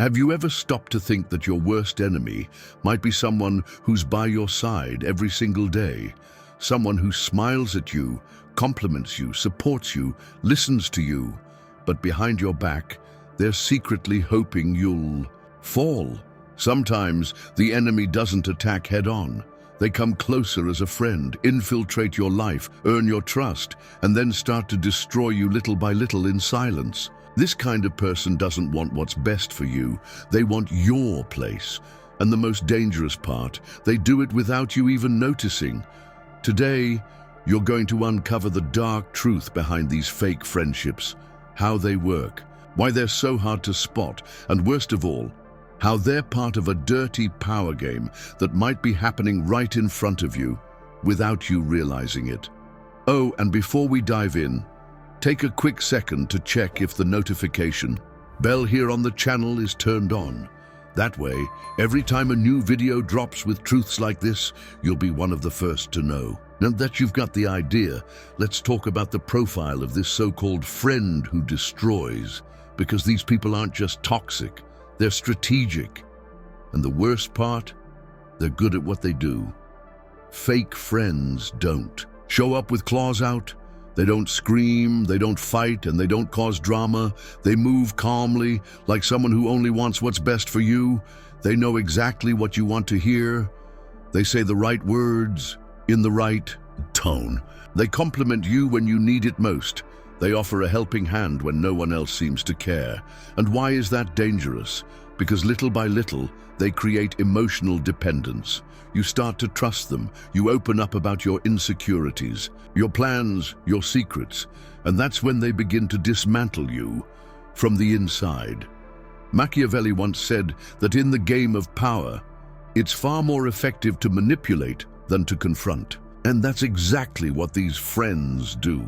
Have you ever stopped to think that your worst enemy might be someone who's by your side every single day? Someone who smiles at you, compliments you, supports you, listens to you, but behind your back, they're secretly hoping you'll fall. Sometimes the enemy doesn't attack head-on. They come closer as a friend, infiltrate your life, earn your trust, and then start to destroy you little by little in silence. This kind of person doesn't want what's best for you. They want your place. And the most dangerous part, they do it without you even noticing. Today, you're going to uncover the dark truth behind these fake friendships, how they work, why they're so hard to spot, and worst of all, how they're part of a dirty power game that might be happening right in front of you without you realizing it. Oh, and before we dive in, take a quick second to check if the notification bell here on the channel is turned on. That way, every time a new video drops with truths like this, you'll be one of the first to know. Now that you've got the idea, let's talk about the profile of this so-called friend who destroys, because these people aren't just toxic, they're strategic. And the worst part, they're good at what they do. Fake friends don't show up with claws out. They don't scream, they don't fight, and they don't cause drama. They move calmly, like someone who only wants what's best for you. They know exactly what you want to hear. They say the right words, in the right tone. They compliment you when you need it most. They offer a helping hand when no one else seems to care. And why is that dangerous? Because little by little, they create emotional dependence. You start to trust them. You open up about your insecurities, your plans, your secrets, and that's when they begin to dismantle you from the inside. Machiavelli once said that in the game of power, it's far more effective to manipulate than to confront. And that's exactly what these friends do.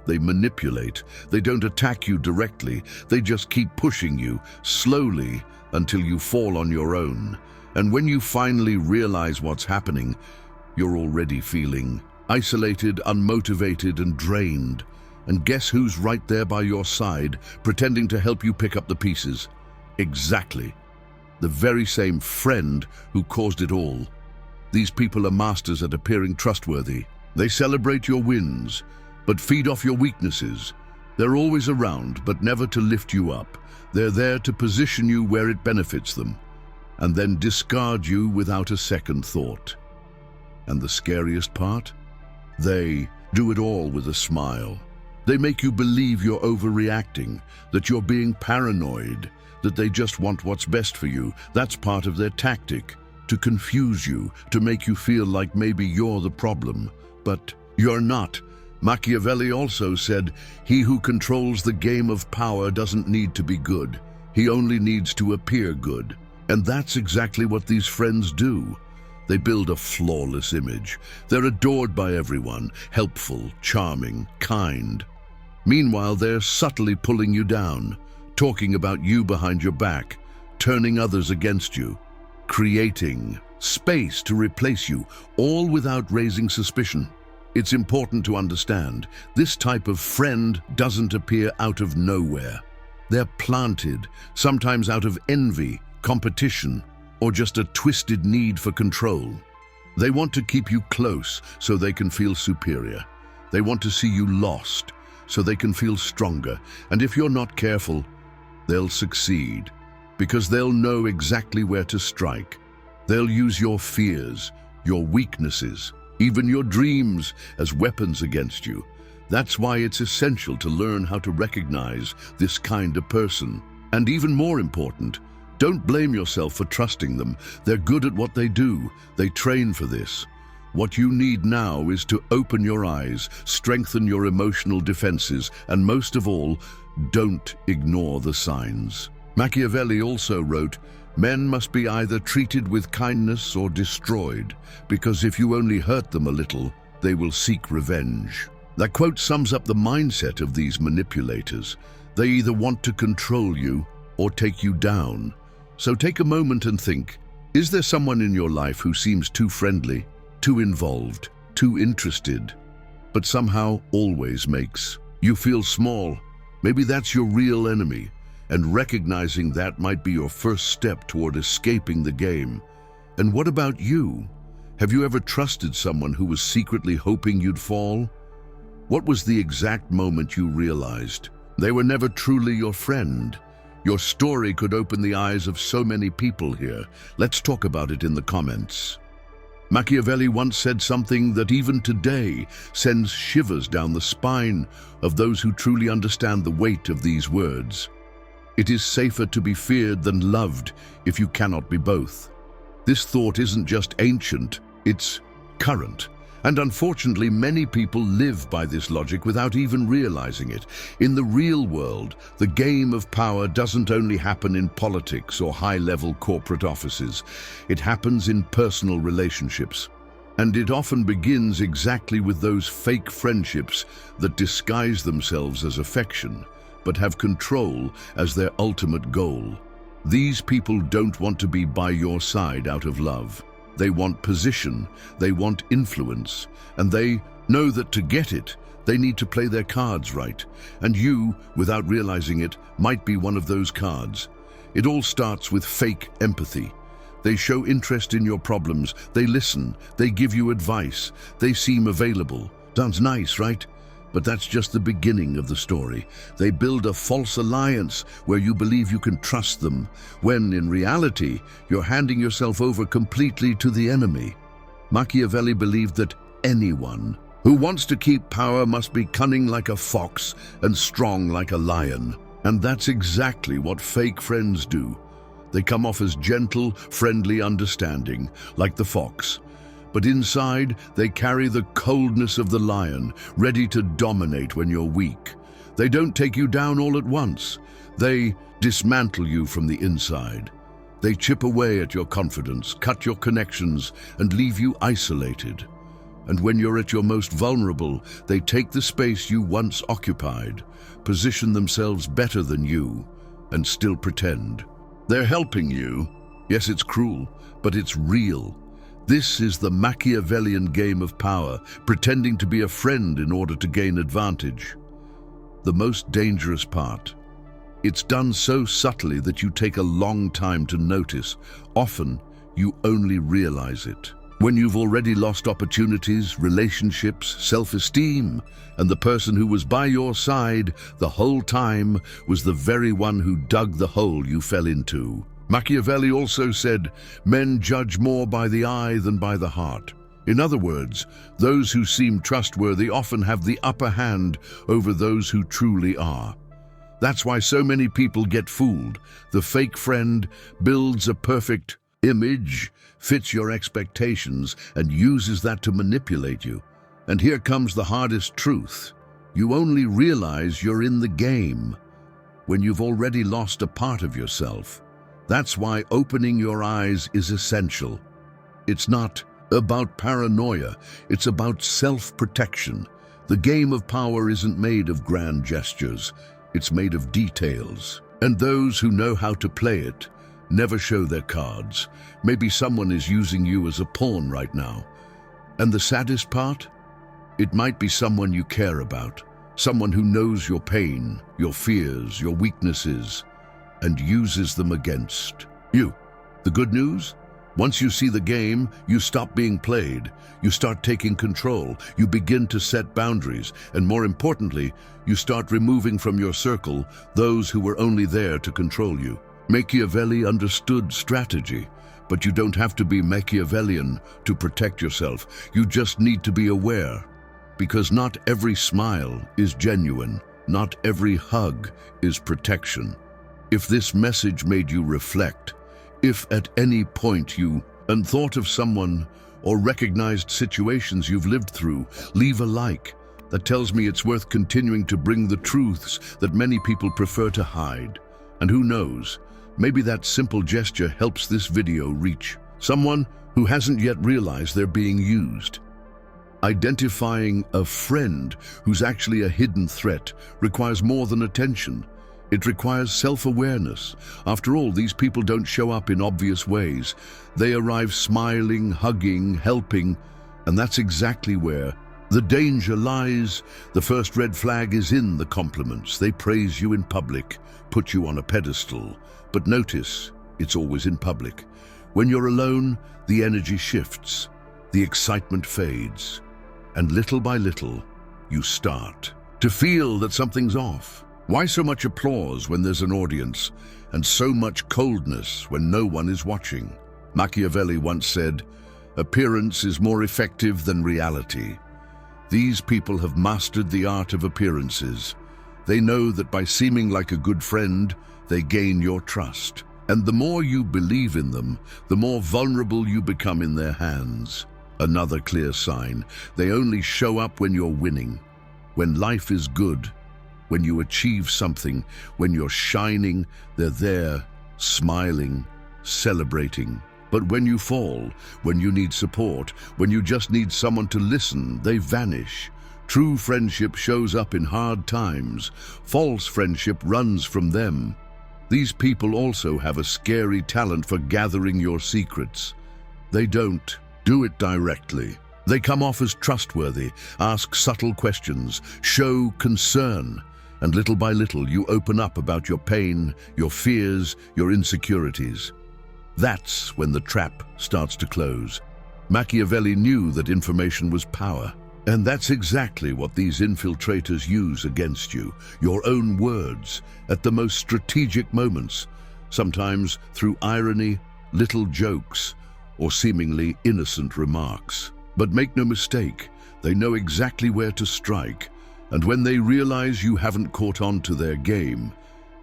They manipulate. They don't attack you directly. They just keep pushing you, slowly, until you fall on your own. And when you finally realize what's happening, you're already feeling isolated, unmotivated, and drained. And guess who's right there by your side, pretending to help you pick up the pieces? Exactly. The very same friend who caused it all. These people are masters at appearing trustworthy. They celebrate your wins, but feed off your weaknesses. They're always around, but never to lift you up. They're there to position you where it benefits them, and then discard you without a second thought. And the scariest part? They do it all with a smile. They make you believe you're overreacting, that you're being paranoid, that they just want what's best for you. That's part of their tactic, to confuse you, to make you feel like maybe you're the problem. But you're not. Machiavelli also said, "He who controls the game of power doesn't need to be good. He only needs to appear good." And that's exactly what these friends do. They build a flawless image. They're adored by everyone, helpful, charming, kind. Meanwhile, they're subtly pulling you down, talking about you behind your back, turning others against you, creating space to replace you, all without raising suspicion. It's important to understand, this type of friend doesn't appear out of nowhere. They're planted, sometimes out of envy, competition, or just a twisted need for control. They want to keep you close so they can feel superior. They want to see you lost so they can feel stronger. And if you're not careful, they'll succeed, because they'll know exactly where to strike. They'll use your fears, your weaknesses, even your dreams as weapons against you. That's why it's essential to learn how to recognize this kind of person. And even more important, don't blame yourself for trusting them. They're good at what they do. They train for this. What you need now is to open your eyes, strengthen your emotional defenses, and most of all, don't ignore the signs. Machiavelli also wrote, "Men must be either treated with kindness or destroyed, because if you only hurt them a little, they will seek revenge." That quote sums up the mindset of these manipulators. They either want to control you or take you down. So take a moment and think, is there someone in your life who seems too friendly, too involved, too interested, but somehow always makes you feel small? Maybe that's your real enemy. And recognizing that might be your first step toward escaping the game. And what about you? Have you ever trusted someone who was secretly hoping you'd fall? What was the exact moment you realized they were never truly your friend? Your story could open the eyes of so many people here. Let's talk about it in the comments. Machiavelli once said something that even today sends shivers down the spine of those who truly understand the weight of these words. It is safer to be feared than loved if you cannot be both. This thought isn't just ancient, it's current. And unfortunately, many people live by this logic without even realizing it. In the real world, the game of power doesn't only happen in politics or high-level corporate offices. It happens in personal relationships. And it often begins exactly with those fake friendships that disguise themselves as affection, but have control as their ultimate goal. These people don't want to be by your side out of love. They want position, they want influence, and they know that to get it, they need to play their cards right. And you, without realizing it, might be one of those cards. It all starts with fake empathy. They show interest in your problems, they listen, they give you advice, they seem available. Sounds nice, right? But that's just the beginning of the story. They build a false alliance where you believe you can trust them, when in reality, you're handing yourself over completely to the enemy. Machiavelli believed that anyone who wants to keep power must be cunning like a fox and strong like a lion. And that's exactly what fake friends do. They come off as gentle, friendly, understanding, like the fox. But inside, they carry the coldness of the lion, ready to dominate when you're weak. They don't take you down all at once. They dismantle you from the inside. They chip away at your confidence, cut your connections, and leave you isolated. And when you're at your most vulnerable, they take the space you once occupied, position themselves better than you, and still pretend. They're helping you. Yes, it's cruel, but it's real. This is the Machiavellian game of power, pretending to be a friend in order to gain advantage. The most dangerous part. It's done so subtly that you take a long time to notice. Often, you only realize it when you've already lost opportunities, relationships, self-esteem, and the person who was by your side the whole time was the very one who dug the hole you fell into. Machiavelli also said, men judge more by the eye than by the heart. In other words, those who seem trustworthy often have the upper hand over those who truly are. That's why so many people get fooled. The fake friend builds a perfect image, fits your expectations, and uses that to manipulate you. And here comes the hardest truth. You only realize you're in the game when you've already lost a part of yourself. That's why opening your eyes is essential. It's not about paranoia, it's about self-protection. The game of power isn't made of grand gestures, it's made of details. And those who know how to play it never show their cards. Maybe someone is using you as a pawn right now. And the saddest part? It might be someone you care about, someone who knows your pain, your fears, your weaknesses, and uses them against you. The good news? Once you see the game, you stop being played. You start taking control. You begin to set boundaries. And more importantly, you start removing from your circle those who were only there to control you. Machiavelli understood strategy, but you don't have to be Machiavellian to protect yourself. You just need to be aware. Because not every smile is genuine. Not every hug is protection. If this message made you reflect, if at any point you thought of someone or recognized situations you've lived through, leave a like. That tells me it's worth continuing to bring the truths that many people prefer to hide. And who knows, maybe that simple gesture helps this video reach someone who hasn't yet realized they're being used. Identifying a friend who's actually a hidden threat requires more than attention. It requires self-awareness. After all, these people don't show up in obvious ways. They arrive smiling, hugging, helping, and that's exactly where The danger lies, the first red flag is in the compliments. They praise you in public, put you on a pedestal. But notice, it's always in public. When you're alone, the energy shifts, the excitement fades, and little by little, you start to feel that something's off. Why so much applause when there's an audience, and so much coldness when no one is watching? Machiavelli once said, "Appearance is more effective than reality." These people have mastered the art of appearances. They know that by seeming like a good friend, they gain your trust. And the more you believe in them, the more vulnerable you become in their hands. Another clear sign, they only show up when you're winning, when life is good, when you achieve something, when you're shining, they're there, smiling, celebrating. But when you fall, when you need support, when you just need someone to listen, they vanish. True friendship shows up in hard times. False friendship runs from them. These people also have a scary talent for gathering your secrets. They don't do it directly. They come off as trustworthy, ask subtle questions, show concern, and little by little you open up about your pain, your fears, your insecurities. That's when the trap starts to close. Machiavelli knew that information was power, and that's exactly what these infiltrators use against you, your own words, at the most strategic moments, sometimes through irony, little jokes, or seemingly innocent remarks. But make no mistake, they know exactly where to strike, and when they realize you haven't caught on to their game,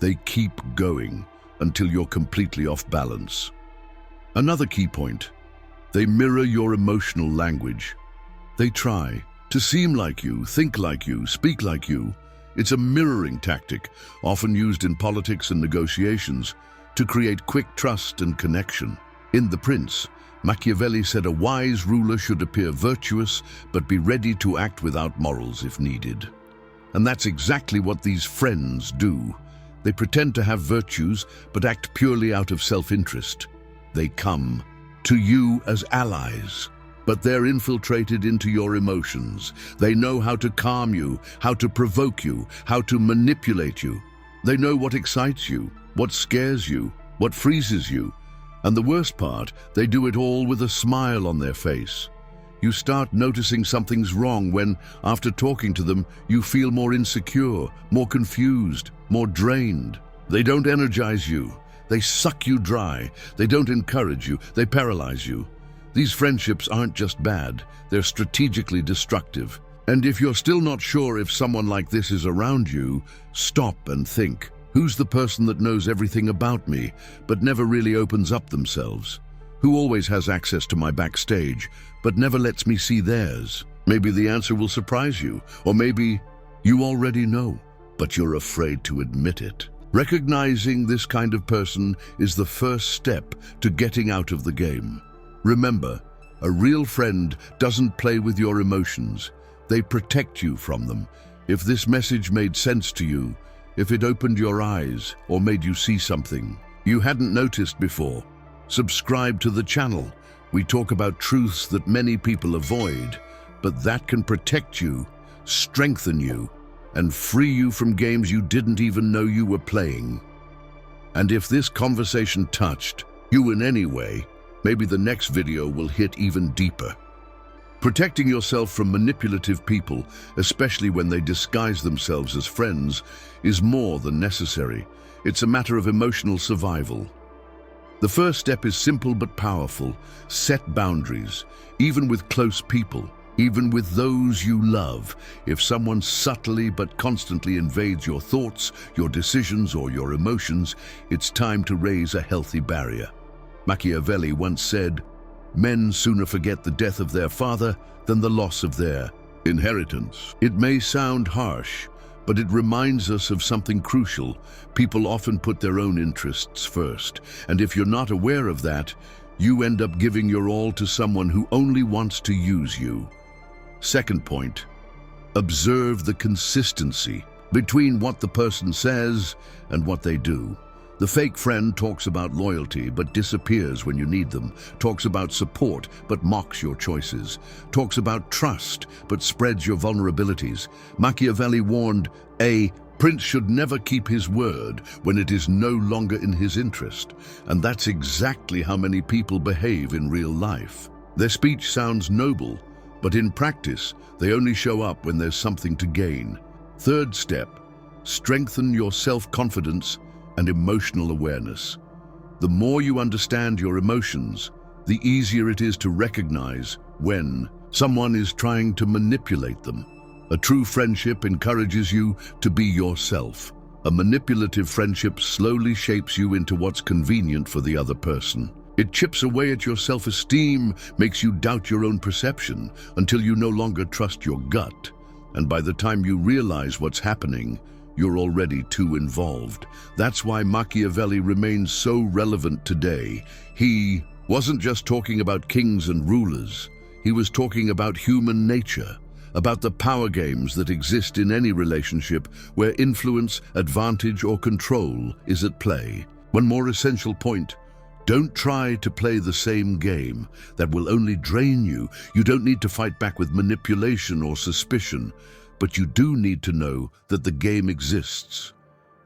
they keep going until you're completely off balance. Another key point, they mirror your emotional language. They try to seem like you, think like you, speak like you. It's a mirroring tactic, often used in politics and negotiations, to create quick trust and connection. In The Prince, Machiavelli said a wise ruler should appear virtuous, but be ready to act without morals if needed. And that's exactly what these friends do. They pretend to have virtues, but act purely out of self-interest. They come to you as allies, but they're infiltrated into your emotions. They know how to calm you, how to provoke you, how to manipulate you. They know what excites you, what scares you, what freezes you. And the worst part, they do it all with a smile on their face. You start noticing something's wrong when, after talking to them, you feel more insecure, more confused, more drained. They don't energize you. They suck you dry. They don't encourage you. They paralyze you. These friendships aren't just bad. They're strategically destructive. And if you're still not sure if someone like this is around you, stop and think. Who's the person that knows everything about me, but never really opens up themselves? Who always has access to my backstage, but never lets me see theirs? Maybe the answer will surprise you, or maybe you already know, but you're afraid to admit it. Recognizing this kind of person is the first step to getting out of the game. Remember, a real friend doesn't play with your emotions. They protect you from them. If this message made sense to you, if it opened your eyes or made you see something you hadn't noticed before, subscribe to the channel. We talk about truths that many people avoid, but that can protect you, strengthen you, and free you from games you didn't even know you were playing. And if this conversation touched you in any way, maybe the next video will hit even deeper. Protecting yourself from manipulative people, especially when they disguise themselves as friends, is more than necessary. It's a matter of emotional survival. The first step is simple but powerful. Set boundaries, even with close people. Even with those you love. If someone subtly but constantly invades your thoughts, your decisions, or your emotions, it's time to raise a healthy barrier. Machiavelli once said, "Men sooner forget the death of their father than the loss of their inheritance." It may sound harsh, but it reminds us of something crucial. People often put their own interests first, and if you're not aware of that, you end up giving your all to someone who only wants to use you. Second point, observe the consistency between what the person says and what they do. The fake friend talks about loyalty but disappears when you need them, talks about support but mocks your choices, talks about trust but spreads your vulnerabilities. Machiavelli warned, a prince should never keep his word when it is no longer in his interest. And that's exactly how many people behave in real life. Their speech sounds noble, but in practice, they only show up when there's something to gain. Third step, strengthen your self-confidence and emotional awareness. The more you understand your emotions, the easier it is to recognize when someone is trying to manipulate them. A true friendship encourages you to be yourself. A manipulative friendship slowly shapes you into what's convenient for the other person. It chips away at your self-esteem, makes you doubt your own perception until you no longer trust your gut. And by the time you realize what's happening, you're already too involved. That's why Machiavelli remains so relevant today. He wasn't just talking about kings and rulers. He was talking about human nature, about the power games that exist in any relationship where influence, advantage, or control is at play. One more essential point: don't try to play the same game. That will only drain you. You don't need to fight back with manipulation or suspicion, but you do need to know that the game exists,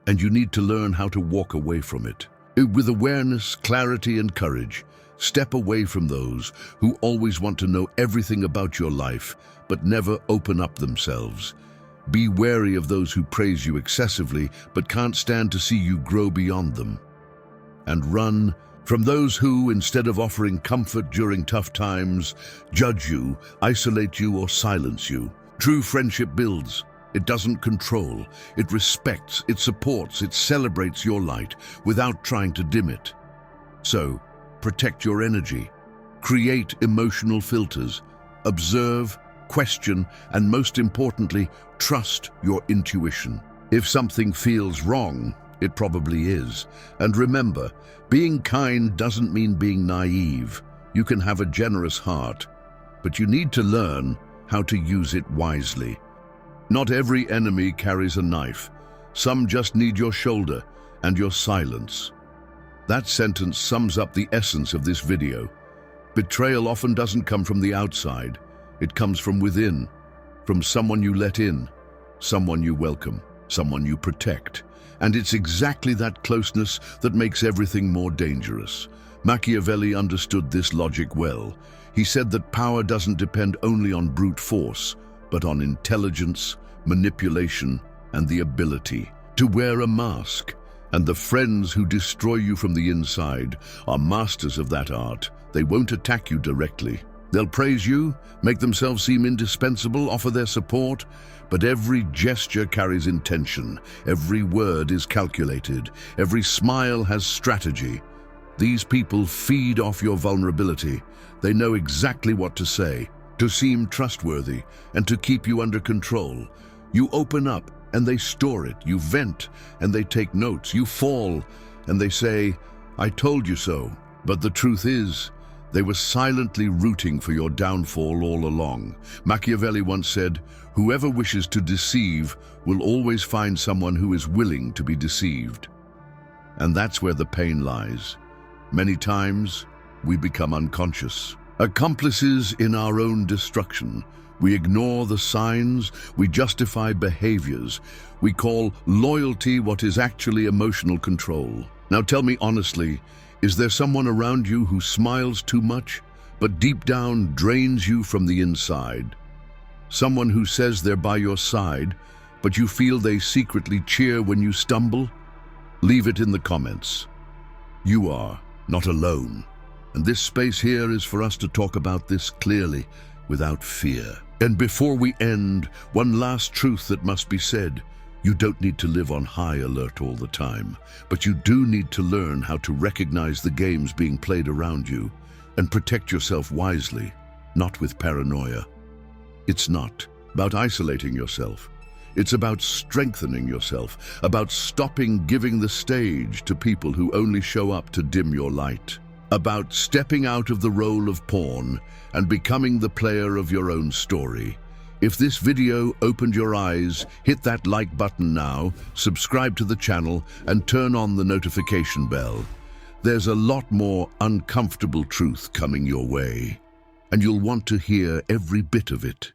and you need to learn how to walk away from it. With awareness, clarity, and courage, step away from those who always want to know everything about your life, but never open up themselves. Be wary of those who praise you excessively, but can't stand to see you grow beyond them. And run from those who, instead of offering comfort during tough times, judge you, isolate you, or silence you. True friendship builds. It doesn't control. It respects, it supports, it celebrates your light without trying to dim it. So, protect your energy. Create emotional filters. Observe, question, and most importantly, trust your intuition. If something feels wrong, it probably is. And remember, being kind doesn't mean being naive. You can have a generous heart, but you need to learn how to use it wisely. Not every enemy carries a knife. Some just need your shoulder and your silence. That sentence sums up the essence of this video. Betrayal often doesn't come from the outside. It comes from within, from someone you let in, someone you welcome, someone you protect. And it's exactly that closeness that makes everything more dangerous. Machiavelli understood this logic well. He said that power doesn't depend only on brute force, but on intelligence, manipulation, and the ability to wear a mask. And the friends who destroy you from the inside are masters of that art. They won't attack you directly. They'll praise you, make themselves seem indispensable, offer their support, but every gesture carries intention. Every word is calculated. Every smile has strategy. These people feed off your vulnerability. They know exactly what to say, to seem trustworthy, and to keep you under control. You open up, and they store it. You vent, and they take notes. You fall, and they say, "I told you so." But the truth is, they were silently rooting for your downfall all along. Machiavelli once said, "Whoever wishes to deceive will always find someone who is willing to be deceived." And that's where the pain lies. Many times, we become unconscious, accomplices in our own destruction. We ignore the signs, we justify behaviors, we call loyalty what is actually emotional control. Now tell me honestly, is there someone around you who smiles too much, but deep down drains you from the inside? Someone who says they're by your side, but you feel they secretly cheer when you stumble? Leave it in the comments. You are not alone. And this space here is for us to talk about this clearly, without fear. And before we end, one last truth that must be said. You don't need to live on high alert all the time, but you do need to learn how to recognize the games being played around you and protect yourself wisely, not with paranoia. It's not about isolating yourself. It's about strengthening yourself, about stopping giving the stage to people who only show up to dim your light, about stepping out of the role of pawn and becoming the player of your own story. If this video opened your eyes, hit that like button now, subscribe to the channel, and turn on the notification bell. There's a lot more uncomfortable truth coming your way, and you'll want to hear every bit of it.